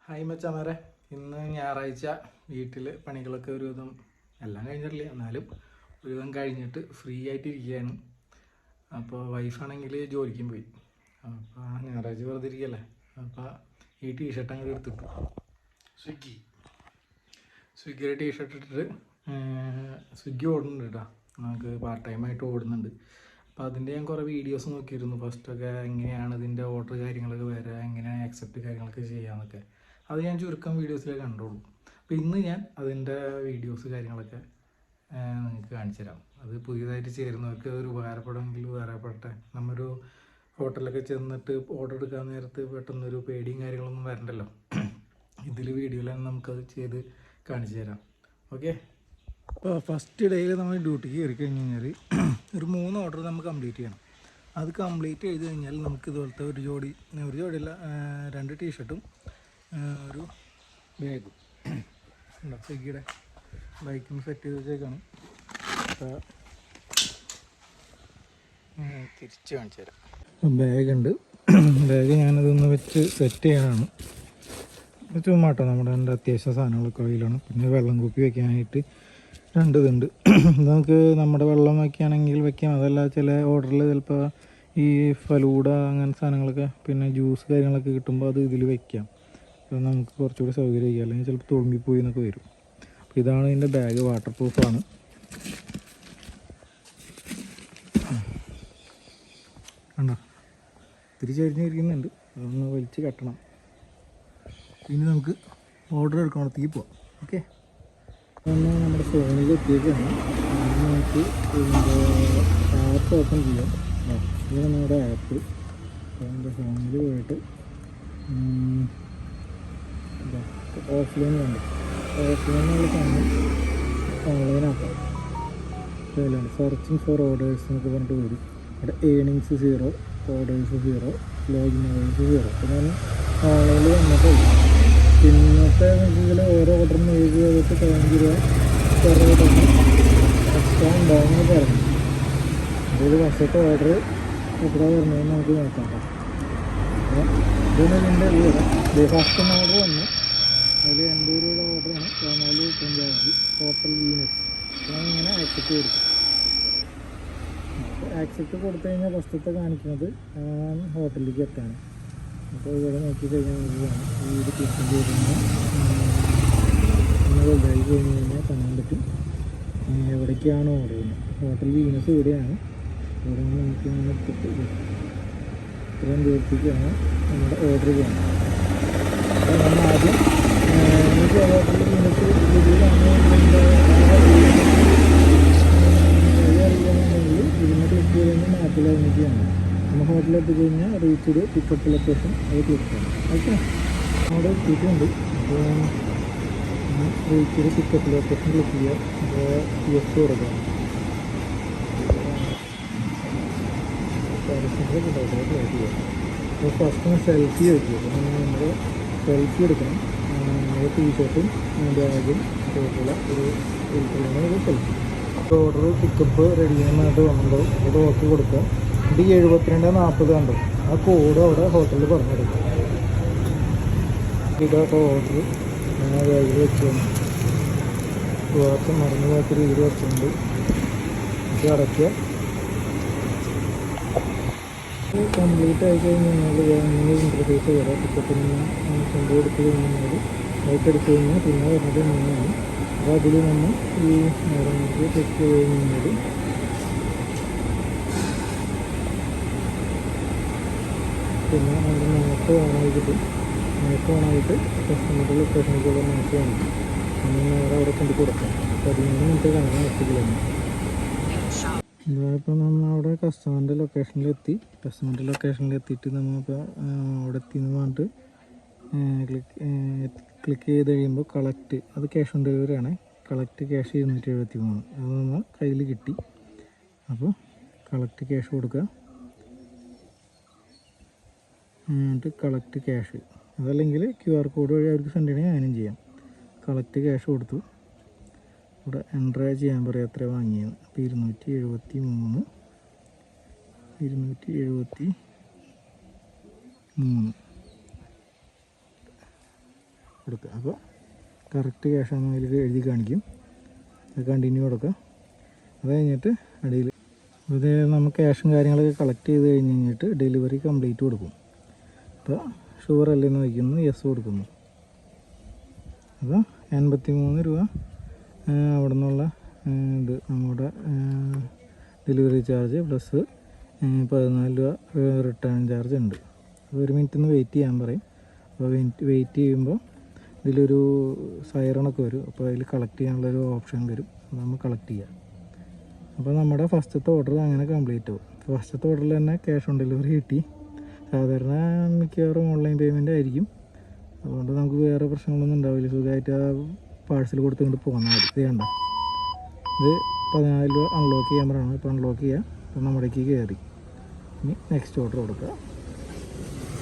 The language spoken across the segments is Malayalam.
ഹായ് മച്ചാമാരെ, ഇന്ന് ഞായറാഴ്ച വീട്ടിൽ പണികളൊക്കെ ഒരുവിധം എല്ലാം കഴിഞ്ഞിട്ടില്ല, എന്നാലും ഒരുവിധം കഴിഞ്ഞിട്ട് ഫ്രീ ആയിട്ടിരിക്കുകയാണ്. അപ്പോൾ വൈഫാണെങ്കിൽ ജോലിക്കും പോയി. അപ്പോൾ ഞായറാഴ്ച വെറുതെ ഇരിക്കുകയല്ലേ, അപ്പോൾ ഈ ടീഷർട്ട് അങ്ങോട്ട് എടുത്തിട്ടു. സ്വിഗ്ഗിയുടെ ടീഷർട്ട് ഇട്ടിട്ട് സ്വിഗ്ഗി ഓടുന്നുണ്ട് കേട്ടോ, നമുക്ക് പാർട്ട് ടൈമായിട്ട് ഓടുന്നുണ്ട്. അപ്പോൾ അതിൻ്റെ ഞാൻ കുറേ വീഡിയോസ് നോക്കിയിരുന്നു. ഫസ്റ്റൊക്കെ എങ്ങനെയാണ് ഇതിൻ്റെ ഓർഡർ കാര്യങ്ങളൊക്കെ വരിക, എങ്ങനെയാണ് ആക്സെപ്റ്റ് കാര്യങ്ങളൊക്കെ ചെയ്യാമെന്നൊക്കെ അത് ഞാൻ ചുരുക്കം വീഡിയോസിലേ കണ്ടുള്ളൂ. അപ്പോൾ ഇന്ന് ഞാൻ അതിൻ്റെ വീഡിയോസ് കാര്യങ്ങളൊക്കെ നിങ്ങൾക്ക് കാണിച്ചു തരാം. അത് പുതിയതായിട്ട് ചേരുന്നവർക്ക് അതൊരു ഉപകാരപ്പെടുമെങ്കിൽ ഉപകാരപ്പെടട്ടെ. നമ്മൊരു ഹോട്ടലിലൊക്കെ ചെന്നിട്ട് ഓർഡർ എടുക്കാൻ നേരത്ത് പെട്ടെന്നൊരു പേടിയും കാര്യങ്ങളൊന്നും വരണ്ടല്ലോ. ഇതിൽ വീഡിയോയിൽ നമുക്കത് ചെയ്ത് കാണിച്ചു തരാം. ഓക്കെ, അപ്പോൾ ഫസ്റ്റ് ഡേയിൽ നമ്മൾ ഡ്യൂട്ടിക്ക് കയറി കഴിഞ്ഞ് കഴിഞ്ഞാൽ ഒരു 3 ഓർഡർ നമുക്ക് കംപ്ലീറ്റ് ചെയ്യണം. അത് കംപ്ലീറ്റ് ചെയ്ത് കഴിഞ്ഞാൽ നമുക്ക് ഇതുപോലത്തെ ഒരു ജോഡിയല്ല 2 ടീഷർട്ടും ഒരു ബാഗും ഉണ്ടോ. സ്വിഗ്ഗിയുടെ ബൈക്കിന് സെറ്റ് ചെയ്ത് വെച്ചേക്കാണ്. അപ്പോൾ തിരിച്ച് കാണിച്ചു തരാം. ബാഗുണ്ട്, ബാഗ് ഞാനതൊന്ന് വെച്ച് സെറ്റ് ചെയ്യാനാണ്. ചുമ്മാ കേട്ടോ, നമ്മുടെ എൻ്റെ അത്യാവശ്യ സാധനങ്ങളൊക്കെ കയ്യിലാണ്. പിന്നെ വെള്ളം കുപ്പി വെക്കാനായിട്ട് 2 ഇതുണ്ട്. നമുക്ക് നമ്മുടെ വെള്ളം വയ്ക്കുകയാണെങ്കിൽ വെക്കാം, അതല്ല ചില ഓർഡറിൽ ചിലപ്പോൾ ഈ ഫലൂഡ അങ്ങനത്തെ സാധനങ്ങളൊക്കെ പിന്നെ ജ്യൂസ് കാര്യങ്ങളൊക്കെ കിട്ടുമ്പോൾ അത് ഇതിൽ വെക്കാം. അപ്പോൾ നമുക്ക് കുറച്ചുകൂടി സൗകര്യമായിരിക്കും, അല്ലെങ്കിൽ ചിലപ്പോൾ തുളുമ്പിപ്പോയി എന്നൊക്കെ വരും. അപ്പോൾ ഇതാണ് ഇതിൻ്റെ ബാഗ്, വാട്ടർ പ്രൂഫാണ്. കണ്ടോ, തിരിച്ചരിഞ്ഞിരിക്കുന്നുണ്ട്, അതൊന്ന് വലിച്ച് കെട്ടണം. ഇനി നമുക്ക് ഓർഡർ എടുക്കണത്തേക്ക് പോവാം. ഓക്കെ, ഒന്ന് നമ്മുടെ ഫോണിൽ എത്തിയേക്കാണ്. നമുക്ക് ആപ്പ് ഓപ്പൺ ചെയ്യാം. ഇതാണ് നമ്മുടെ ആപ്പ്. എൻ്റെ ഫോണിൽ പോയിട്ട് ഓഫ്ലൈൻ കണ്ടു, ഓഫ്ലൈനുള്ള സാധനം ഓൺലൈനാക്കാം. അതിലാണ് സെർച്ചിങ് ഫോർ ഓർഡേഴ്സ് എന്നൊക്കെ പറഞ്ഞിട്ട് വരും. അവിടെ ഏണിങ്സ് 0, ഓർഡേഴ്സ് 0, ലോഗിൻ അവേഴ്സ് 0. അപ്പോൾ ഞാൻ ഓൺലൈനിൽ വന്നിട്ട് പിന്നത്തെ ഇതിൽ ഓരോ ഓർഡറിന് 7 രൂപ തൊട്ട് 15 രൂപ പെർ ഓർഡറിന് എക്സ്ട്രാ ഉണ്ടാകുമെന്ന് പറഞ്ഞു. അതായത് ഫസ്റ്റത്തെ ഓർഡർ എത്ര പറഞ്ഞതെന്ന് നമുക്ക് നോക്കാം. അപ്പോൾ ഇതിൻ്റെ ഫസ്റ്റ് ഓർഡർ വന്നു, അതിൽ 80 രൂപയുടെ ഓർഡറാണ്. 14 ഹോട്ടൽ വീനസ്. ഞാൻ ഇങ്ങനെ ആക്സെപ്റ്റ് കൊടുക്കും. ആക്സെപ്റ്റ് കൊടുത്തു കഴിഞ്ഞാൽ ഫസ്റ്റത്തെ കാണിക്കുന്നത് ഹോട്ടലിലേക്ക് എത്താനും. അപ്പോൾ ഇവിടെ നോക്കി കഴിഞ്ഞാൽ നമുക്കാണ് ഇത് ക്ലിക്ക് ചെയ്ത് കഴിഞ്ഞാൽ നമ്മൾ വലുതായി കഴിഞ്ഞ് കഴിഞ്ഞാൽ കാണാൻ പറ്റും എവിടേക്കാണ് ഓർഡർ ചെയ്യുന്നത്. ഹോട്ടൽ വീനസ് ഇവിടെയാണ്. ഇവിടെ നമുക്ക് ഇങ്ങനെ എടുത്തിട്ട് ഇത്രയും ദൂരത്തേക്കാണ് നമ്മുടെ ഓർഡർ ചെയ്യുന്നത്. അപ്പോൾ നമ്മൾ ആദ്യം ഹോട്ടൽ വീനസ് ഇതിലാണെന്നുണ്ടെങ്കിൽ ഇതിനെ ക്ലിക്ക് ചെയ്ത് കഴിഞ്ഞാൽ മാപ്പിൽ ഇറങ്ങിക്കുകയാണ്. നമ്മൾ ഹോട്ടലിൽ എത്തിക്കഴിഞ്ഞാൽ റീച്ച്ഡ് പിക്കപ്പ് ലൊക്കേഷൻ അത് ക്ലിക്ക് ചെയ്യണം. ഓക്കെ, അവിടെ എത്തിയിട്ടുണ്ട്. അപ്പോൾ റീച്ച്ഡ് പിക്കപ്പ് ലൊക്കേഷൻ ക്ലിക്ക് ചെയ്യുക. അപ്പോൾ യെസ് കൊടുക്കുക. അപ്പോൾ ഫസ്റ്റ് സെൽഫി വയ്ക്കുക. അപ്പോൾ നമ്മൾ സെൽഫി എടുക്കണം. നമ്മുടെ ടീഷർട്ടും ബാഗും ആയിട്ടുള്ള ഒരു സെൽഫി. ഓർഡർ പിക്കപ്പ് റെഡി ചെയ്യാനായിട്ട് വന്നിട്ടുണ്ടാവും. അവിടെ ഓർഡർ കൊടുക്കുക. ഇത് 7240 കണ്ടു. ആ കോഡ് അവിടെ ഹോട്ടലിൽ പറഞ്ഞെടുക്കും. ഇതൊക്കെ ഓർഡർ ഞാൻ ബാഗിൽ വെച്ചു കുറച്ച് മറന്നു പോകാത്ത രീതിയിൽ വെച്ചിട്ടുണ്ട്. ഇത് അടയ്ക്കുക. കംപ്ലീറ്റ് ആയി കഴിഞ്ഞാൽ ഇൻ്റർഫേസ് വരാം. ടിക്കറ്റിന് കൊണ്ടുകൊടുത്ത് കഴിഞ്ഞാൽ ബൈക്ക് എടുത്തു കഴിഞ്ഞാൽ പിന്നെ വരുന്നത് മൂന്നാണ്. അപ്പോൾ അതിൽ നമ്മൾ ഈ നേരങ്ങൾക്ക് ചെക്ക് ചെയ്ത് കഴിഞ്ഞാൽ പിന്നെ നമ്മുടെ മാപ്പ് ഓണാക്കിയിട്ട് കസ്റ്റമറുടെ ലൊക്കേഷനിലേക്കുള്ള മാപ്പ് കാണിക്കും. നമ്മൾ നേരെ അവിടെ കൊണ്ട് കൊടുക്കാം. 13 മിനിറ്റ് കാണാൻ പറ്റില്ലായിരുന്നു. ഇപ്പോൾ നമ്മൾ അവിടെ കസ്റ്റമറിൻ്റെ ലൊക്കേഷനിലെത്തിയിട്ട് നമ്മളിപ്പോൾ അവിടെ എത്തിയെന്ന് പറഞ്ഞിട്ട് ക്ലിക്ക് ചെയ്ത് കഴിയുമ്പോൾ കളക്റ്റ്, അത് ക്യാഷ് ഓൺ ഡെലിവറി ആണ്. കളക്റ്റ് ക്യാഷ് 273 അത് നമ്മൾ കയ്യിൽ കിട്ടി. അപ്പോൾ കളക്റ്റ് ക്യാഷ് കൊടുക്കുക. എന്നിട്ട് കളക്റ്റ് ക്യാഷ്, അതല്ലെങ്കിൽ QR കോഡ് വഴി അവർക്ക് സെൻഡ് ചെയ്യണമെങ്കിൽ അങ്ങനെയും ചെയ്യാം. കളക്റ്റ് ക്യാഷ് കൊടുത്തു. ഇവിടെ എൻട്ര ചെയ്യാൻ പറയാം എത്ര വാങ്ങിയത്. അപ്പോൾ 273 273 കൊടുക്കുക. അപ്പോൾ കറക്റ്റ് ക്യാഷ് ഓൺ അതിൽ എഴുതി കാണിക്കും. അത് കണ്ടിന്യൂ കൊടുക്കുക. അത് കഴിഞ്ഞിട്ട് അടിയിൽ ഇത് നമ്മൾ ക്യാഷും കാര്യങ്ങളൊക്കെ കളക്ട് ചെയ്ത് കഴിഞ്ഞിട്ട് ഡെലിവറി കംപ്ലീറ്റ് കൊടുക്കും. അപ്പോൾ ഷുവർ അല്ലെന്ന് വയ്ക്കുന്നു, യെസ് കൊടുക്കുന്നു. അപ്പോൾ 83 രൂപ അവിടെ നിന്നുള്ള ഇത് നമ്മുടെ ഡെലിവറി ചാർജ് പ്ലസ് 14 രൂപ റിട്ടേൺ ചാർജ് ഉണ്ട്. അപ്പോൾ 1 മിനിറ്റ് ഒന്ന് വെയിറ്റ് ചെയ്യാൻ പറയും. അപ്പോൾ വെയിറ്റ് ചെയ്യുമ്പോൾ ഇതിലൊരു സൈറണൊക്കെ വരും. അപ്പോൾ അതിൽ കളക്ട് ചെയ്യാനുള്ളൊരു ഓപ്ഷൻ വരും. അത് നമ്മൾ കളക്ട് ചെയ്യുക. അപ്പോൾ നമ്മുടെ ഫസ്റ്റത്തെ ഓർഡർ അങ്ങനെ കംപ്ലീറ്റ് ആവും. ഫസ്റ്റത്തെ ഓർഡറിൽ തന്നെ ക്യാഷ് ഓൺ ഡെലിവറി കിട്ടി. സാധാരണ മിക്കവാറും ഓൺലൈൻ പേയ്മെൻ്റ് ആയിരിക്കും. അതുകൊണ്ട് നമുക്ക് വേറെ പ്രശ്നങ്ങളൊന്നും ഉണ്ടാവില്ല. സുഖമായിട്ട് ആ പാഴ്സൽ കൊടുത്ത് ഇങ്ങോട്ട് പോകാൻ മതി. ഇത് വേണ്ട, ഇത് 14 രൂപ അൺലോക്ക് ചെയ്യാൻ പറയണം. ഇപ്പോൾ അൺലോക്ക് ചെയ്യുക. അപ്പോൾ നമ്മുടേക്ക് കയറി ഇനി നെക്സ്റ്റ് ഓർഡർ കൊടുക്കുക.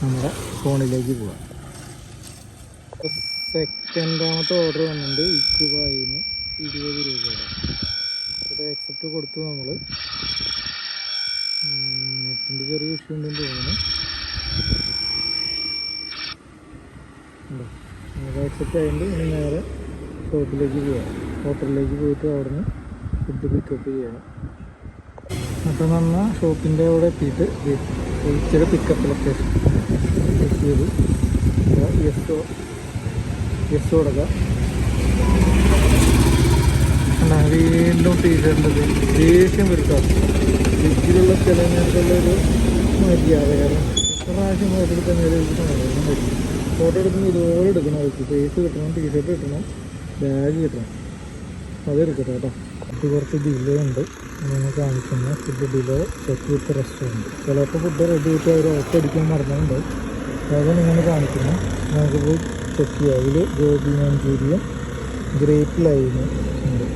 നമ്മുടെ ഫോണിലേക്ക് പോകാം. സെക്കൻഡാമത്തെ ഓർഡർ വന്നിട്ടുണ്ട്. ഇക്കുബായിന്ന് 20 രൂപയുടെ. അപ്പോൾ അക്സെപ്റ്റ് കൊടുത്തു. നമ്മൾ നെറ്റിൻ്റെ ചെറിയ ഇഷ്യൂ ഉണ്ടെന്ന് തോന്നുന്നു. നമുക്ക് അക്സെപ്റ്റ് ആയതുകൊണ്ട് ഇനി നേരെ ഷോപ്പിലേക്ക് പോകാം. ഹോട്ടലിലേക്ക് പോയിട്ട് അവിടെ നിന്ന് ഫുഡ് പിക്കപ്പ് ചെയ്യണം. അപ്പോൾ നമ്മൾ ഷോപ്പിൻ്റെ അവിടെ എത്തിയിട്ട് വിളിച്ചത് പിക്കപ്പ് ലൊക്കേഷൻ ചെക്ക് ചെയ്തു. യെസ് കൊടുക്കുക. വീണ്ടും ടീഷർട്ടിൻ്റെ ദേഷ്യം വരുത്താം. ഫ്രിഡ്ജിലുള്ള ചിലങ്ങൾക്കുള്ളൊരു മര്യാദ. കാരണം പ്രാവശ്യം ഫോട്ടോ എടുക്കാൻ നേരം പറ്റും. ഫോട്ടോ എടുക്കുമ്പോൾ ഇതുപോലെ എടുക്കണം. അവർക്ക് ഫേസ് കിട്ടണം, ടീഷർട്ട് കിട്ടണം, ബാഗ് കിട്ടണം. അതെടുക്കട്ടെ കേട്ടോ. ഇത് കുറച്ച് ഡിലേ ഉണ്ട്. നിങ്ങൾ കാണിക്കുന്ന food delay check with restaurant. ചിലപ്പോൾ ഫുഡ് റെഡി ആയിട്ട് അവർ ഒറ്റയടിക്കാൻ മറന്നുണ്ട്. അത് നിങ്ങൾ കാണിക്കുന്നു. നമുക്ക് പോയി ചെക്ക് ചെയ്യാം. അതിൽ ഗോബി മഞ്ചൂരിയൻ ഗ്രേപ്പ് ലൈന് ഉണ്ട്.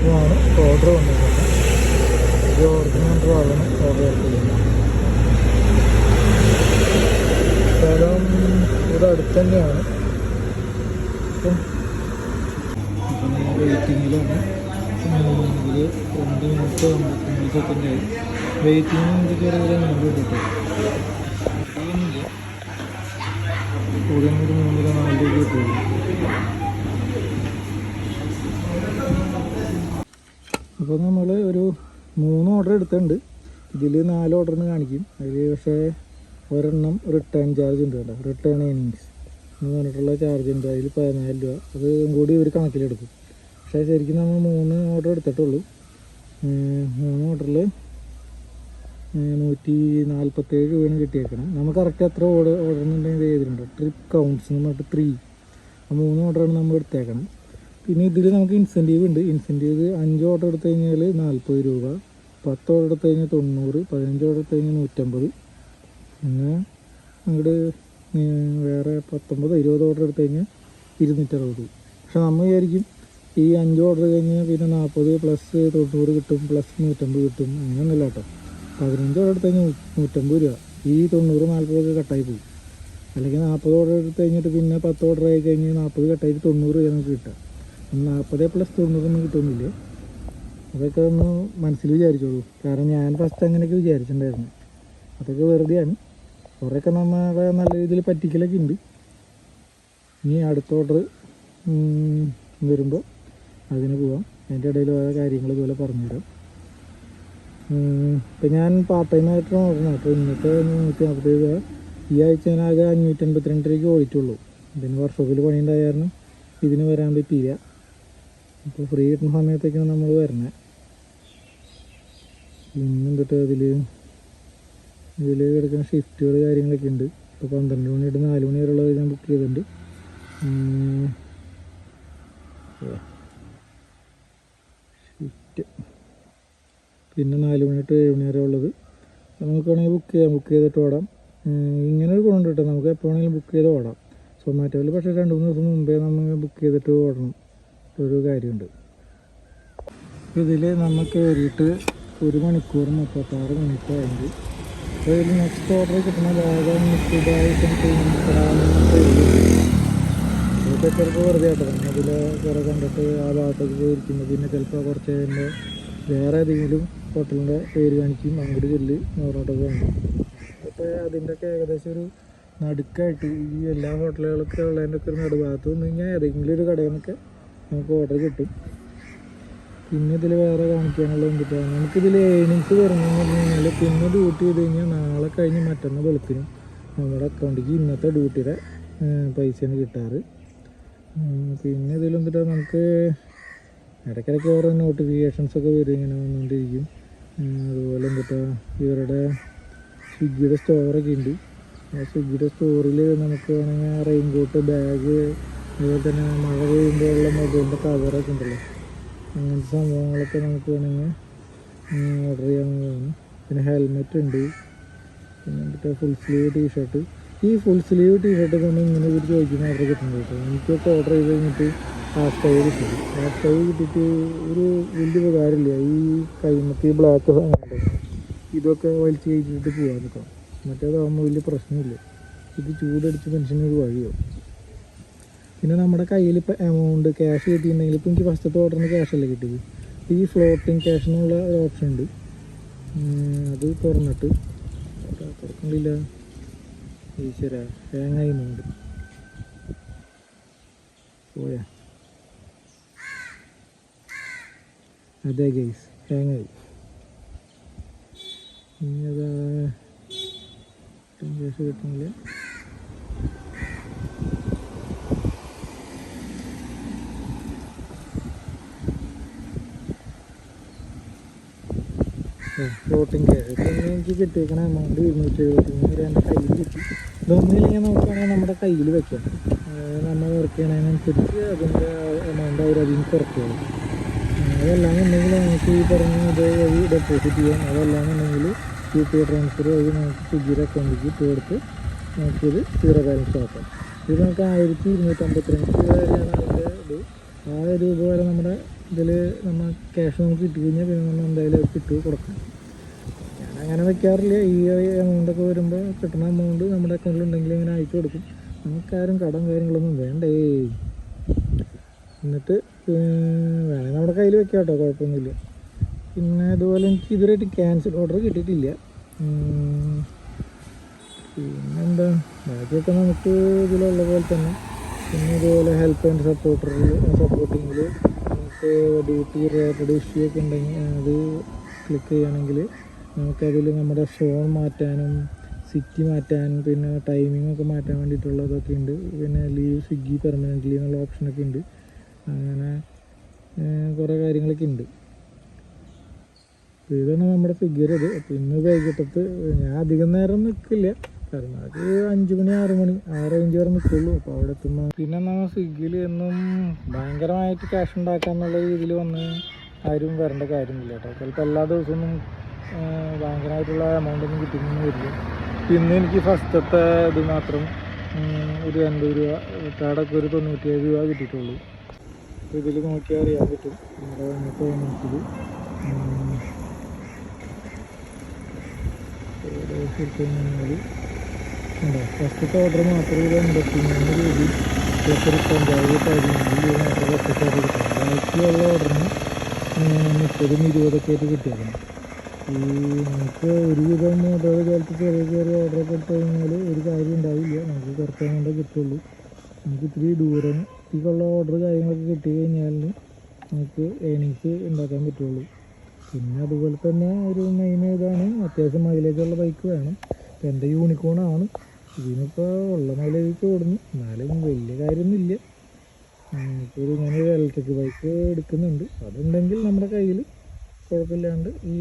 ഇതാണ് ഓർഡർ വന്നിരിക്കുന്നത്. ഇത് ഓർഡർ ആകണം. ഓർഡർ ചെയ്യുന്നത് സ്ഥലം ഇവിടെ അടുത്ത് തന്നെയാണ്. അപ്പം നമ്മൾ വെയിറ്റിങ്ങിലാണ്. ഒരു 2 മിനിറ്റ് 53 സെക്കൻഡായി. വെയിറ്റിങ്ങിന് നമുക്ക് ചെറിയ മുമ്പ് കിട്ടും. കൂടെ ഒരു 3-4 രൂപ കിട്ടുള്ളൂ. അപ്പോൾ നമ്മൾ ഒരു 3 ഓർഡർ എടുത്തിട്ടുണ്ട്. ഇതിൽ 4 ഓർഡറിന് കാണിക്കും. അതിൽ പക്ഷേ ഒരെണ്ണം റിട്ടേൺ ചാർജ് ഉണ്ട് കേട്ടോ. റിട്ടേൺ ഏർണിങ്സ് എന്ന് പറഞ്ഞിട്ടുള്ള ചാർജ് ഉണ്ട്. അതിൽ 14 രൂപ. അത് കൂടി ഇവർ കണക്കിലെടുക്കും. പക്ഷേ ശരിക്കും നമ്മൾ 3 ഓർഡർ എടുത്തിട്ടുള്ളൂ. 3 ഓർഡറിൽ 147 രൂപയാണ് കിട്ടിയേക്കണം. നമുക്ക് കറക്റ്റ് എത്ര ഓർഡർ എന്നുണ്ടെങ്കിൽ ചെയ്തിട്ടുണ്ട്. ട്രിപ്പ് കൗണ്ട്സ് എന്ന് പറഞ്ഞിട്ട് 3 3 ഓർഡറാണ് നമ്മൾ എടുത്തേക്കണം. പിന്നെ ഇതിൽ നമുക്ക് ഇൻസെൻറ്റീവ് ഉണ്ട്. ഇൻസെൻറ്റീവ് 5 ഓർഡർ എടുത്തു കഴിഞ്ഞാൽ 40 രൂപ, 10 ഓർഡർ എടുത്തു കഴിഞ്ഞാൽ 90, 15 ഓർഡർ എടുത്തു കഴിഞ്ഞാൽ 150. പിന്നെ അങ്ങോട്ട് വേറെ 19-20 ഓർഡർ എടുത്തു കഴിഞ്ഞാൽ 260. പക്ഷെ നമ്മൾ വിചാരിക്കും ഈ 5 ഓർഡർ കഴിഞ്ഞാൽ പിന്നെ 40 പ്ലസ് 90 കിട്ടും, പ്ലസ് 150 കിട്ടും. അങ്ങനെയൊന്നുമില്ല കേട്ടോ. 15 ഓർഡർ എടുത്തു കഴിഞ്ഞാൽ 150 രൂപ. ഈ 90-40 ഒക്കെ കട്ടായി പോകും. അല്ലെങ്കിൽ 40 ഓർഡർ എടുത്തു കഴിഞ്ഞിട്ട് പിന്നെ 10 ഓർഡർ ആയി കഴിഞ്ഞാൽ 40 കട്ടായിട്ട് 90 രൂപ നമുക്ക് കിട്ടുക. 40 പ്ലസ് 90 ഒന്നും കിട്ടുന്നില്ലേ. അതൊക്കെ ഒന്ന് മനസ്സിൽ വിചാരിച്ചോളൂ. കാരണം ഞാൻ ഫസ്റ്റ് അങ്ങനെയൊക്കെ വിചാരിച്ചിട്ടുണ്ടായിരുന്നു. അതൊക്കെ വെറുതെയാണ്. കുറേയൊക്കെ നമ്മളെ നല്ല രീതിയിൽ പറ്റിക്കലൊക്കെ ഉണ്ട്. ഇനി അടുത്ത ഓർഡർ വരുമ്പോൾ അതിന് പോവാം. അതിൻ്റെ ഇടയിൽ ഓരോ കാര്യങ്ങൾ ഇതുപോലെ പറഞ്ഞുതരാം. ഇപ്പം ഞാൻ പാർട്ട് ടൈം ആയിട്ടാണ് ഓർഡർ. അപ്പോൾ ഇന്നത്തെ 147 രൂപ. ഈ ആഴ്ച ഞാൻ ആകെ 582 രൂപയ്ക്ക് ഓടിയിട്ടുള്ളൂ. പിന്നെ വർക്ക്ഷോപ്പിൽ പണിയുണ്ടായ കാരണം ഇതിന് വരാൻ പറ്റിയില്ല. അപ്പോൾ ഫ്രീ കിട്ടുന്ന സമയത്തേക്കാണ് നമ്മൾ വരണേ. പിന്നെ എന്നിട്ട് ഇതിൽ കിടക്കുന്ന ഷിഫ്റ്റുകൾ കാര്യങ്ങളൊക്കെ ഉണ്ട്. ഇപ്പോൾ 12 മണി തൊട്ട് 4 മണി വരെയുള്ളത് ഞാൻ ബുക്ക് ചെയ്തിട്ടുണ്ട്. ഷിഫ്റ്റ് പിന്നെ 4 മണി തൊട്ട് 7 മണി വരെ ഉള്ളത് നമുക്ക് വേണമെങ്കിൽ ബുക്ക് ചെയ്തിട്ട് ഓടാം. ഇങ്ങനെ ഒരു ഗുണം കിട്ടും. നമുക്ക് എപ്പോൾ വേണമെങ്കിലും ബുക്ക് ചെയ്ത് ഓടാം. സൊമാറ്റോയിൽ പക്ഷേ 2-3 ദിവസം മുമ്പേ നമ്മൾ ബുക്ക് ചെയ്തിട്ട് ഓടണം. ഒരു കാര്യമുണ്ട്. ഇതിൽ നമുക്ക് കയറിയിട്ട് 1 മണിക്കൂർ 36 മിനിറ്റ് ആയിട്ട്. അപ്പോൾ ഇതിൽ നെക്സ്റ്റ് ഓർഡർ കിട്ടുന്ന ഭാഗം ഇതൊക്കെ ചിലപ്പോൾ വെറുതെ ആട്ടോ. അതിൽ കുറേ കണ്ടിട്ട് ആ ഭാഗത്തൊക്കെ പോയിരിക്കുന്നു. പിന്നെ ചിലപ്പോൾ കുറച്ച് കഴിയുമ്പോൾ വേറെ ഏതെങ്കിലും ഹോട്ടലിൻ്റെ പേര് കാണിക്കും. അങ്ങോട്ട് ചെല്ല് നോറോട്ടൊക്കെ ഉണ്ട്. അപ്പോൾ അതിൻ്റെയൊക്കെ ഏകദേശം ഒരു നടുക്കായിട്ട് ഈ എല്ലാ ഹോട്ടലുകളൊക്കെ ഉള്ളതിൻ്റെ ഒക്കെ ഒരു നടുഭാഗത്ത് വന്നു കഴിഞ്ഞാൽ ഏതെങ്കിലും ഒരു കടയിൽ നിന്നൊക്കെ നമുക്ക് ഓർഡർ കിട്ടും. പിന്നെ ഇതിൽ വേറെ കാണിക്കാനുള്ളത് എന്തിട്ടാണ്, നമുക്കിതിൽ ഏണിങ്സ് പറഞ്ഞതെന്ന് പറഞ്ഞു കഴിഞ്ഞാൽ പിന്നെ ഡ്യൂട്ടി ചെയ്ത് കഴിഞ്ഞാൽ നാളെ കഴിഞ്ഞ് മറ്റന്നാൾ വെളുപ്പിനും നമ്മുടെ അക്കൗണ്ടിലേക്ക് ഇന്നത്തെ ഡ്യൂട്ടിയുടെ പൈസയാണ് കിട്ടാറ്. പിന്നെ ഇതിലെന്തിട്ടാണ് നമുക്ക് ഇടയ്ക്കിടയ്ക്ക് ഓരോ നോട്ടിഫിക്കേഷൻസൊക്കെ വരും, ഇങ്ങനെ വന്നുകൊണ്ടിരിക്കും. അതുപോലെ എന്തിട്ടാ ഇവരുടെ സ്വിഗ്ഗിയുടെ സ്റ്റോറൊക്കെ ഉണ്ട്. ആ സ്വിഗ്ഗിയുടെ സ്റ്റോറിൽ നമുക്ക് വേണമെങ്കിൽ റെയിൻ കോട്ട്, ബാഗ്, അതുപോലെ തന്നെ മഴ പെയ്യുമ്പോഴുള്ള മൊബൈലിൻ്റെ കവറൊക്കെ ഉണ്ടല്ലോ, അങ്ങനത്തെ സംഭവങ്ങളൊക്കെ നമുക്ക് വേണമെങ്കിൽ ഓർഡർ ചെയ്യാവുന്നതാണ്. പിന്നെ ഹെൽമെറ്റ് ഉണ്ട്. പിന്നെ എന്നിട്ട് ഫുൾ സ്ലീവ് ടീഷർട്ട്. ഈ ഫുൾ സ്ലീവ് ടീഷർട്ട് നമ്മൾ ഇങ്ങനെ ഇവർ ചോദിക്കുന്ന ഓർഡർ കിട്ടുന്നുണ്ട് കേട്ടോ. എനിക്കൊക്കെ ഓർഡർ ചെയ്ത് കഴിഞ്ഞിട്ട് ഹാഫ് ടൈ കിട്ടും. ഹാഫ് ടൈ കിട്ടിയിട്ട് ഒരു വലിയ ഉപകാരമില്ല. ഈ കൈമത്ത് ബ്ലാക്ക് സാധനമുണ്ട്, ഇതൊക്കെ വലിച്ച് കഴിച്ചിട്ട് പോകാൻ നിൽക്കണം. മറ്റേതാകുമ്പോൾ വലിയ പ്രശ്നമില്ല. ഇത് ചൂടടിച്ച് മനുഷ്യനൊരു വഴിയാവും. പിന്നെ നമ്മുടെ കയ്യിൽ ഇപ്പോൾ എമൗണ്ട് ക്യാഷ് കിട്ടിയിട്ടുണ്ടെങ്കിൽ, ഇപ്പോൾ എനിക്ക് ഫസ്റ്റത്തെ ഓർഡറിന് ക്യാഷല്ലേ കിട്ടിയത്, ഈ ഫ്ലോട്ടിങ് ക്യാഷിനുള്ള ഒരു ഓപ്ഷൻ ഉണ്ട്. അത് തുറന്നിട്ട് തുറക്കണ്ടില്ല, ഈശ്വര ഹാങ് ആയിരുന്നുണ്ട് പോയാ. അതെ ഗൈസ്, ഹാങ് ആയി. ഇനി അതാ ക്യാഷ് കിട്ടുന്നില്ല. ഫ്ലോട്ടിങ് ക്യാഷ് പിന്നെ എനിക്ക് കിട്ടിയേക്കണ എമൗണ്ട് 273 എൻ്റെ കയ്യിൽ കിട്ടി. ഇതൊന്നില്ലെങ്കിൽ നോക്കുകയാണെങ്കിൽ നമ്മുടെ കയ്യിൽ വെക്കാം. നമ്മൾ വർക്ക് ചെയ്യണതിനനുസരിച്ച് അതിൻ്റെ എമൗണ്ട് അവരതിന് കുറയ്ക്കുള്ളൂ. അതല്ലാന്നുണ്ടെങ്കിൽ നമുക്ക് ഈ പറഞ്ഞ ഇത് വഴി ഡെപ്പോസിറ്റ് ചെയ്യാം. അതല്ലാന്നുണ്ടെങ്കിൽ UPI ട്രാൻസ്ഫർ വഴി നമുക്ക് സ്വിഗ്ഗിയുടെ അക്കൗണ്ടിലേക്ക് ഇട്ട് കൊടുത്ത് നമുക്കിത് 0 ബാലൻസ് ആക്കാം. ഇത് നമുക്ക് 1252 രൂപ വരെയാണ് അതിൻ്റെ ഇത്. ആ രൂപ വരെ നമ്മുടെ ഇതിൽ നമ്മൾ ക്യാഷ് നമുക്ക് കിട്ടിക്കഴിഞ്ഞാൽ പിന്നെ നമ്മൾ എന്തായാലും അത് കിട്ടുക കൊടുക്കണം. ഞാനങ്ങനെ വെക്കാറില്ല. ഈ എമൗണ്ടൊക്കെ വരുമ്പോൾ കിട്ടുന്ന എമൗണ്ട് നമ്മുടെ അക്കൗണ്ടിലുണ്ടെങ്കിൽ ഇങ്ങനെ അയച്ചു കൊടുക്കും. നമുക്കാരും കടം കാര്യങ്ങളൊന്നും വേണ്ടേ. എന്നിട്ട് വേണമെങ്കിൽ നമ്മുടെ കയ്യിൽ വെക്കാം കേട്ടോ, കുഴപ്പമൊന്നുമില്ല. പിന്നെ അതുപോലെ എനിക്ക് ഇതുവരെയായിട്ട് ക്യാൻസൽ ഓർഡർ കിട്ടിയിട്ടില്ല. പിന്നെന്താ ബാക്കിയൊക്കെ നമുക്ക് ഇതിലുള്ള പോലെ തന്നെ. പിന്നെ ഇതുപോലെ ഹെൽപ്പ് ആൻഡ് സപ്പോർട്ടിങ്ങിൽ നമുക്ക് ഡ്യൂട്ടി റിലേറ്റഡ് ഇഷ്യൂ ഒക്കെ ഉണ്ടെങ്കിൽ അത് ക്ലിക്ക് ചെയ്യുകയാണെങ്കിൽ നമുക്കതിൽ നമ്മുടെ ഫോൺ മാറ്റാനും സിറ്റി മാറ്റാനും പിന്നെ ടൈമിംഗ് ഒക്കെ മാറ്റാൻ വേണ്ടിയിട്ടുള്ളതൊക്കെ ഉണ്ട്. പിന്നെ ലീവ് സ്വിഗ്ഗി പെർമനൻ്റ്ലി എന്നുള്ള ഓപ്ഷനൊക്കെ ഉണ്ട്. അങ്ങനെ കുറേ കാര്യങ്ങളൊക്കെ ഉണ്ട്. ഇതാണ് നമ്മുടെ ഫിഗർ. ഇത് അപ്പോൾ ഇന്ന് വൈകിട്ടത്ത് ഞാൻ അധികം നേരം നിൽക്കില്ല, കാരണം അത് 5 മണി 6 മണി ആ റേഞ്ച് വരെ നിൽക്കുള്ളൂ. അപ്പോൾ അവിടെ എത്തുമ്പോൾ പിന്നെ നമ്മൾ സ്വിഗ്ഗിയിൽ എന്നും ഭയങ്കരമായിട്ട് ക്യാഷ് ഉണ്ടാക്കാന്നുള്ള രീതിയിൽ വന്ന് ആരും വരേണ്ട കാര്യമില്ല കേട്ടോ. ചിലപ്പോൾ എല്ലാ ദിവസമൊന്നും ഭയങ്കരമായിട്ടുള്ള എമൗണ്ടൊന്നും കിട്ടുന്നു വരില്ല. പിന്നെ എനിക്ക് ഫസ്റ്റത്തെ ഇത് മാത്രം ഒരു 80 രൂപ, കാർഡൊക്കെ ഒരു 97 രൂപ കിട്ടിയിട്ടുള്ളൂ. അപ്പോൾ ഇതിൽ നോക്കിയാൽ അറിയാൻ പറ്റും നമ്മുടെ ഇന്നത്തെ നോക്കിയത്. ഉണ്ടോ, ഫസ്റ്റത്തെ ഓർഡർ മാത്രം ഒരു 83 രൂപ പ്ലസ് ഒരു 50 17 രൂപ മാത്രം ഫസ്റ്റത്തെ ഓർഡർ കിട്ടും. ബാക്കിയുള്ള ഓർഡറിന് 30 20 ആയിട്ട് കിട്ടിയേക്കണം. ഈ നമുക്ക് ഒരുവിധം ഓർഡർ കാലത്ത് ചെറിയ ഓർഡറൊക്കെ എടുത്തു കഴിഞ്ഞാൽ ഒരു കാര്യം ഉണ്ടാവില്ല, നമുക്ക് കുറച്ച് കൊണ്ടേ കിട്ടുള്ളൂ. നമുക്ക് ഇത്തിരി ദൂരത്തേക്കുള്ള ഓർഡർ കാര്യങ്ങളൊക്കെ കിട്ടി കഴിഞ്ഞാൽ നമുക്ക് ഏണിങ്സ് ഉണ്ടാക്കാൻ പറ്റുള്ളൂ. പിന്നെ അതുപോലെ തന്നെ ഒരു മെയിൻ ഇതാണ്, അത്യാവശ്യം മൈലേജുള്ള ബൈക്ക് വേണം. ഇപ്പം എൻ്റെ യൂണിക്കോണാണ്, ഇതിനിപ്പോൾ ഉള്ള മൈലേജൊക്കെ ഓടുന്നു, എന്നാലും വലിയ കാര്യമൊന്നുമില്ല. ഇപ്പോൾ ഇങ്ങനെ ഒരു ഇലക്ട്രിക് ബൈക്ക് എടുക്കുന്നുണ്ട്, അതുണ്ടെങ്കിൽ നമ്മുടെ കയ്യിൽ കുഴപ്പമില്ലാണ്ട് ഈ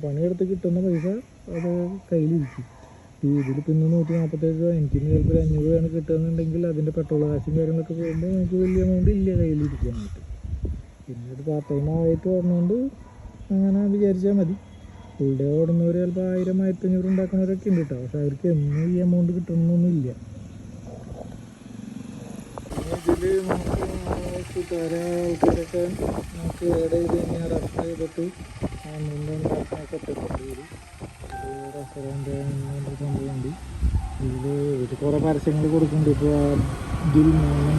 പണിയെടുത്ത് കിട്ടുന്ന പൈസ അത് കയ്യിലിരിക്കും. ഈ ഇതിൽ പിന്നെ 147 രൂപ, എനിക്കിന്ന് ചിലപ്പോൾ 500 രൂപയാണ് കിട്ടുന്നുണ്ടെങ്കിൽ അതിൻ്റെ പെട്രോൾ കാശും കാര്യങ്ങളൊക്കെ പോകുമ്പോൾ നമുക്ക് വലിയ എമൗണ്ട് ഇല്ല കയ്യിലിരിക്കാനായിട്ട്. പിന്നെ ഒരു പാർട്ട് ടൈം ആയിട്ട് ഓടുന്നതുകൊണ്ട് അങ്ങനെ വിചാരിച്ചാൽ മതി. ഫുൾ ഡേ ഓടുന്നവർ ചിലപ്പോൾ 1000 1500 ഉണ്ടാക്കുന്നവരൊക്കെ ഉണ്ട് കേട്ടോ. പക്ഷെ അവർക്ക് എന്നും ഈ എമൗണ്ട് കിട്ടണമെന്നൊന്നുമില്ല. ഇതിൽ നമുക്ക് കൂട്ടുകാരെ ആൾക്കാരൊക്കെ നമുക്ക് ഏഡ് ചെയ്ത് കഴിഞ്ഞാൽ റെഫർ ചെയ്തിട്ട് ഉണ്ടാക്കാനൊക്കെ പറ്റുന്നുണ്ട്. ഇത് റെസ്റ്റോറൻറ്റ് അങ്ങനത്തെ സംഭവമുണ്ട്. ഇതിൽ കുറേ പരസ്യങ്ങൾ കൊടുക്കുന്നുണ്ട്. ഇപ്പോൾ അബ്ദുൽ മോഹൻ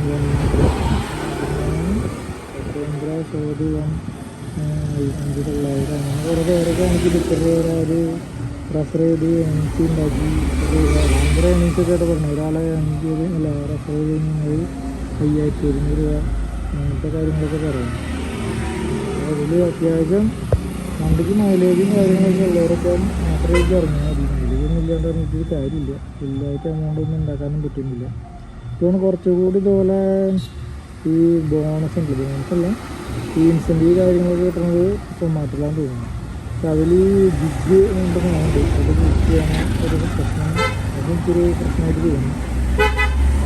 സോദ് 5,900 അങ്ങനെ കുറേ പേരൊക്കെ എനിക്ക് ഡിക്കർ ഒരു റെഫർ ചെയ്ത് ഏണിങ്സ് ഉണ്ടാക്കി ഭയങ്കര ഏണിങ്സൊക്കെ ആയിട്ട് പറഞ്ഞു. ഒരാളെ ഏണിങ് ചെയ്ത് അല്ല റെഫർ ചെയ്ത് കഴിഞ്ഞാൽ 5100 രൂപ അങ്ങനത്തെ കാര്യങ്ങളൊക്കെ പറയുന്നു. അതിൽ അത്യാവശ്യം വണ്ടിക്ക് മൈലേജും കാര്യങ്ങളൊക്കെ ഉള്ളവരൊക്കെ മാത്രമേ ഇറങ്ങി മതി. മൈലേജൊന്നും ഇല്ലാണ്ട് പറഞ്ഞിട്ട് കാര്യമില്ല. ഫുള്ളായിട്ട് എമൗണ്ട് ഒന്നും ഉണ്ടാക്കാനും പറ്റുന്നില്ല. ഇതാണ് കുറച്ചുകൂടി ഇതുപോലെ ഈ ബോണസ് ഉണ്ട്, ബോണസല്ല ഈ ഇൻസെൻറ്റീവ് കാര്യങ്ങളൊക്കെ കിട്ടുന്നത് സൊമാറ്റോയിലാന്ന് തോന്നുന്നു. പക്ഷെ അതിൽ ജിഗ് ഉണ്ടെന്നുണ്ട്. അത് ബുക്കിയാണ് ഒരു പ്രശ്നം. അതും ഇച്ചിരി പ്രശ്നമായിട്ട് തോന്നുന്നു.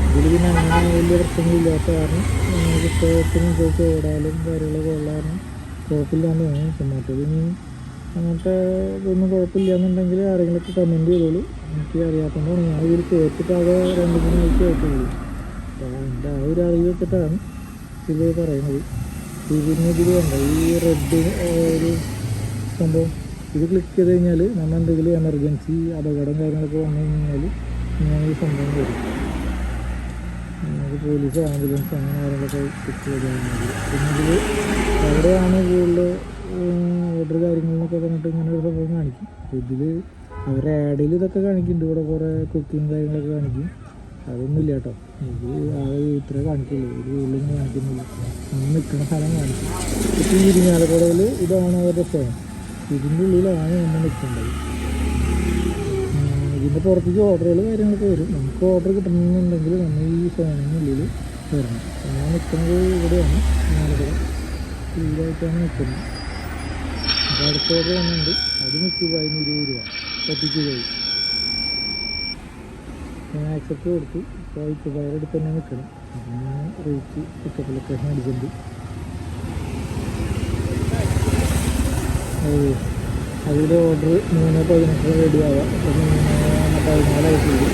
ഇതിൽ പിന്നെ അങ്ങനെ വലിയ പ്രശ്നങ്ങളില്ലാത്ത കാരണം നമുക്ക് ഇഷ്ടത്തിനനുസരിച്ച് ഓടാലും കാര്യങ്ങളൊക്കെ ഉള്ള കാരണം കുഴപ്പമില്ലാന്ന് തോന്നുന്നു. സൊമാറ്റോയിൽ ഇനി അങ്ങനത്തെ ഇതൊന്നും കുഴപ്പമില്ല എന്നുണ്ടെങ്കിൽ ആരെങ്കിലുമൊക്കെ കമൻറ്റ് ചെയ്തോളൂ. എനിക്ക് അറിയാത്തതുകൊണ്ടാണ് ഞാൻ ഇതിൽ കേട്ടിട്ടാകെ 2-3 ആഴ്ച ആയിട്ടുള്ളൂ. അപ്പോൾ എൻ്റെ ആ ഒരു അറിവ് വെച്ചിട്ടാണ് ഇത് പറയുന്നത്. പിന്നെ ഇതിൽ വേണ്ട ഈ റെഡ് ഒരു സംഭവം ഇത് ക്ലിക്ക് ചെയ്ത് കഴിഞ്ഞാൽ നമ്മൾ എന്തെങ്കിലും എമർജൻസി അപകടം കാര്യങ്ങളൊക്കെ വന്നു കഴിഞ്ഞാൽ ഇങ്ങനെ ഈ സംഭവം വരും. നമുക്ക് പോലീസ് ആംബുലൻസ് അങ്ങനെ കാര്യങ്ങളൊക്കെ ക്ലിക്ക് ചെയ്ത് കഴിഞ്ഞാൽ പിന്നെ ഇതിൽ എവിടെയാണ് കൂടുതൽ ഓർഡർ കാര്യങ്ങളെന്നൊക്കെ പറഞ്ഞിട്ട് ഇങ്ങനെ ഒരു സംഭവം കാണിക്കും. അപ്പോൾ ഇതിൽ അവരുടെ ആഡിൽ ഇതൊക്കെ കാണിക്കുന്നുണ്ട്. ഇവിടെ കുറേ കുക്കിങ് കാര്യങ്ങളൊക്കെ കാണിക്കും. അതൊന്നും ഇല്ല കേട്ടോ. ഇത് ഇത്രേ കാണിക്കുള്ളൂ. ഒരു ഉള്ളിൽ കാണിക്കുന്നില്ല. അങ്ങനെ നിൽക്കുന്ന സ്ഥലം കാണിക്കും. ഇപ്പോൾ ഈ ഇരിങ്ങാലക്കുടയിൽ ഇതാണ് അവരുടെ ഫോൺ. ഇതിൻ്റെ ഉള്ളിലാണ് നമ്മൾ നിൽക്കേണ്ടത്. ഇതിൻ്റെ പുറത്തേക്ക് ഓർഡറുകൾ കാര്യങ്ങളൊക്കെ വരും. നമുക്ക് ഓർഡർ കിട്ടണമെന്നുണ്ടെങ്കിൽ നമ്മൾ ഈ ഫോണിനുള്ളിൽ വരണം. നമ്മൾ നിൽക്കുന്നത് ഇവിടെയാണ്, ഇരിങ്ങാലക്കുട ഇതിലായിട്ടാണ് നിൽക്കുന്നത്. അപ്പോൾ അടുത്ത ഓർഡർ വന്നിട്ടുണ്ട്. അത് 20 രൂപ പറ്റിച്ച് പോയി ഞാൻ ആക്സെപ്റ്റ് കൊടുത്തു. ഇപ്പോൾ ഇപ്പോൾ അടുത്ത് തന്നെ നിൽക്കണം. ഞാൻ റേറ്റ് പിക്കപ്പ് ലൊക്കേഷൻ അടിച്ചിട്ടുണ്ട്. അതിൻ്റെ ഓർഡർ 3:18 റെഡി ആവാം. അപ്പോൾ 3:14 ആയിട്ടുള്ളൂ.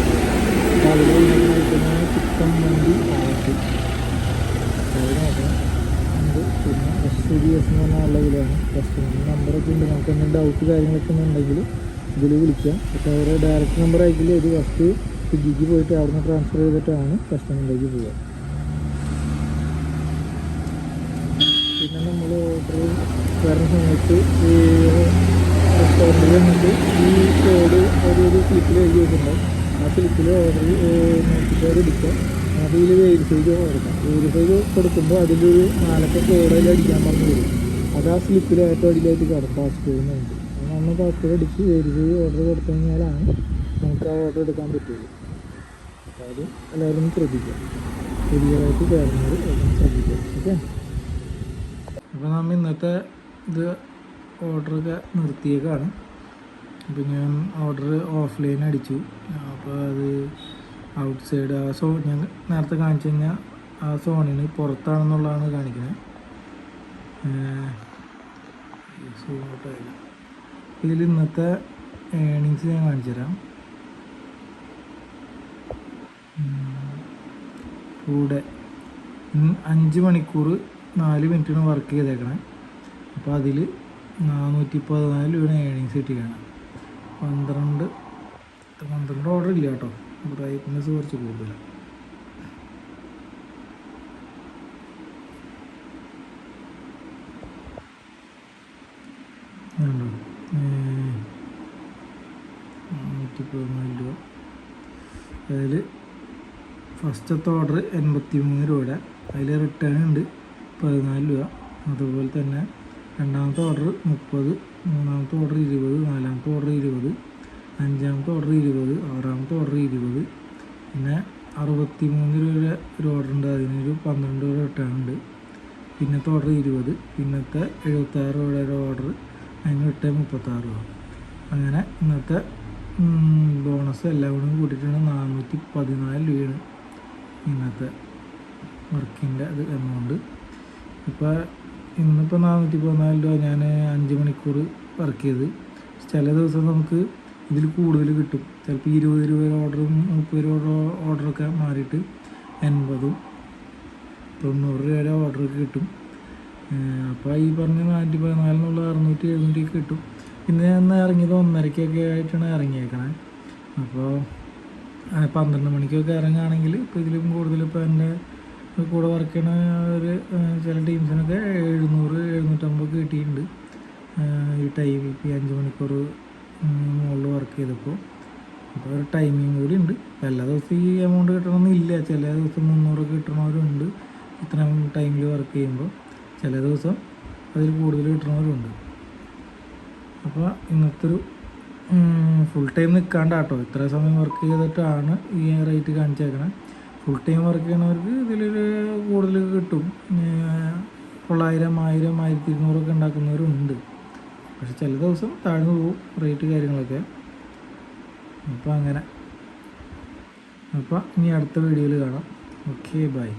അപ്പോൾ അതിൽ കഴിക്കുന്ന ചിക്കൻ മന്തി ആവട്ടെ അത് നോക്കണം. പിന്നെ SCBS എന്ന് പറഞ്ഞാൽ ഉള്ളതിലാണ് കസ്റ്റമർ നമ്പറൊക്കെ ഉണ്ട്. നമുക്ക് എന്തെങ്കിലും ഡൗട്ട് കാര്യങ്ങളൊക്കെ ഉണ്ടെങ്കിൽ ഇതിൽ വിളിക്കാം. പക്ഷേ അവരുടെ ഡയറക്റ്റ് നമ്പർ ആയിക്കില്ല. ഇത് ഫസ്റ്റ് സ്വിഗ്ഗിക്ക് പോയിട്ട് അവിടെ നിന്ന് ട്രാൻസ്ഫർ ചെയ്തിട്ടാണ് കസ്റ്റമറിലേക്ക് പോവുക. പിന്നെ നമ്മൾ ഓർഡർ വരുന്ന സമയത്ത് ഈ റെസ്റ്റോറൻറ്റിൽ വന്നിട്ട് ഈ കോഡ് ഒരു ക്ലിക്കിൽ എഴുതി വെക്കുമ്പോൾ ആ ക്ലിക്കിൽ ഓർഡർ നോക്കിയിട്ട് എടുക്കുക. അതിൽ വെരിഫൈ കൊടുക്കാം. വെരിഫൈ കൊടുക്കുമ്പോൾ അതിലൊരു 4 കോഡിൽ അടിക്കാൻ പറഞ്ഞു തരും. അത് ആ സ്ലിപ്പിൽ ഏറ്റവും അടിയിലായിട്ട് കാണും പാസ്വേഡ് എന്നുണ്ട്. നമ്മൾ പാസ്വേഡ് അടിച്ച് വെരിഫൈ ഓർഡർ കൊടുത്തു കഴിഞ്ഞാലാണ് നമുക്ക് ആ ഓർഡർ എടുക്കാൻ പറ്റുള്ളൂ. അപ്പോൾ അത് എല്ലാവരും ശ്രദ്ധിക്കുക. പുതിയതായിട്ട് കയറുന്നത് എല്ലാവരും ശ്രദ്ധിക്കുക. ഓക്കെ. അപ്പോൾ നമ്മൾ ഇന്നത്തെ ഇത് ഓർഡറൊക്കെ നിർത്തിയേക്കാണ്. അപ്പോൾ ഞാൻ ഓർഡർ ഓഫ്ലൈൻ അടിച്ചു. അപ്പോൾ അത് ഔട്ട് സൈഡ് ആ ഞാൻ നേരത്തെ കാണിച്ചു കഴിഞ്ഞാൽ ആ സോണിന് പുറത്താണെന്നുള്ളതാണ് കാണിക്കുന്നത്. ഇതിൽ ഇന്നത്തെ ഏണിങ്സ് ഞാൻ കാണിച്ചു തരാം. കൂടെ 5 മണിക്കൂർ 4 മിനിറ്റാണ് വർക്ക് ചെയ്തേക്കണേ. അപ്പോൾ അതിൽ 414 രൂപ ഏണിങ്സ് കിട്ടിയാണ്. 12 ഓർഡർ ഇല്ല കേട്ടോ. ബ്രൈറ്റ്നസ് കുറച്ച് കൂടുതലാണ്. ഉണ്ടോ 414 രൂപ. അതിൽ ഫസ്റ്റത്തെ ഓർഡർ 83 രൂപയുടെ. അതിൽ റിട്ടേൺ ഉണ്ട് 14 രൂപ. അതുപോലെ തന്നെ രണ്ടാമത്തെ ഓർഡർ 30, മൂന്നാമത്തെ ഓർഡർ 20, നാലാമത്തെ ഓർഡർ 20, അഞ്ചാമത്തെ ഓർഡർ 20, ആറാമത്തെ ഓർഡർ 20. പിന്നെ 63 രൂപയുടെ ഒരു ഓർഡർ ഉണ്ട്. അതിനൊരു 12 രൂപ റിട്ടേൺ ഉണ്ട്. പിന്നത്തെ ഓർഡർ 20. പിന്നത്തെ 76 രൂപയുടെ ഒരു ഓർഡർ, അതിന് റിട്ടേൺ 36 രൂപ. അങ്ങനെ ഇന്നത്തെ ബോണസ് എല്ലാം കൂടി കൂട്ടിയിട്ടാണ് 414 രൂപയാണ് ഇന്നത്തെ വർക്കിൻ്റെ അത് എമൗണ്ട്. ഇപ്പോൾ ഇന്നിപ്പോൾ 414 രൂപ ഞാൻ 5 മണിക്കൂർ വർക്ക് ചെയ്ത്. ചില ദിവസം നമുക്ക് ഇതിൽ കൂടുതൽ കിട്ടും. ചിലപ്പോൾ 20 രൂപ ഓർഡറും 30 രൂപ ഓർഡറൊക്കെ മാറിയിട്ട് 80, 90 രൂപയുടെ ഓർഡറൊക്കെ കിട്ടും. അപ്പോൾ ഈ പറഞ്ഞ 414 എന്നുള്ള 600-700 കിട്ടും. പിന്നെ ഞാൻ ഇറങ്ങിയത് 1:30 ആയിട്ടാണ് ഇറങ്ങിയേക്കണേ. അപ്പോൾ 12 മണിക്കൊക്കെ ഇറങ്ങുകയാണെങ്കിൽ ഇപ്പോൾ ഇതിലും കൂടുതൽ ഇപ്പോൾ എൻ്റെ കൂടെ വർക്ക് ചെയ്യണ ഒരു ചില ടീംസിനൊക്കെ 700-750 കിട്ടിയിട്ടുണ്ട് ഈ ടൈം. ഇപ്പോൾ 5 മണിക്കൂർ മുകളിൽ വർക്ക് ചെയ്തപ്പോൾ. അപ്പോൾ ഒരു ടൈമിങ് കൂടി ഉണ്ട്. എല്ലാ ദിവസവും ഈ എമൗണ്ട് കിട്ടണമെന്നില്ല. ചില ദിവസം 300 കിട്ടണവരുണ്ട് ഇത്രയും ടൈമിൽ വർക്ക് ചെയ്യുമ്പോൾ. ചില ദിവസം അതിൽ കൂടുതൽ കിട്ടണവരുണ്ട്. അപ്പോൾ ഇന്നത്തെ ഒരു ഫുൾ ടൈം നിൽക്കാണ്ടാട്ടോ, ഇത്ര സമയം വർക്ക് ചെയ്തിട്ടാണ് ഈ റേറ്റ് കാണിച്ചേക്കണത്. ഫുൾ ടൈം വർക്ക് ചെയ്യണവർക്ക് ഇതിലൊരു കൂടുതൽ കിട്ടും. 900, 1000, 1200 ഉണ്ടാക്കുന്നവരുണ്ട്. പക്ഷെ ചില ദിവസം താഴ്ന്നു പോകും റേറ്റ് കാര്യങ്ങളൊക്കെ. അപ്പോൾ അങ്ങനെ. അപ്പോൾ ഇനി അടുത്ത വീഡിയോയിൽ കാണാം. Okay, by.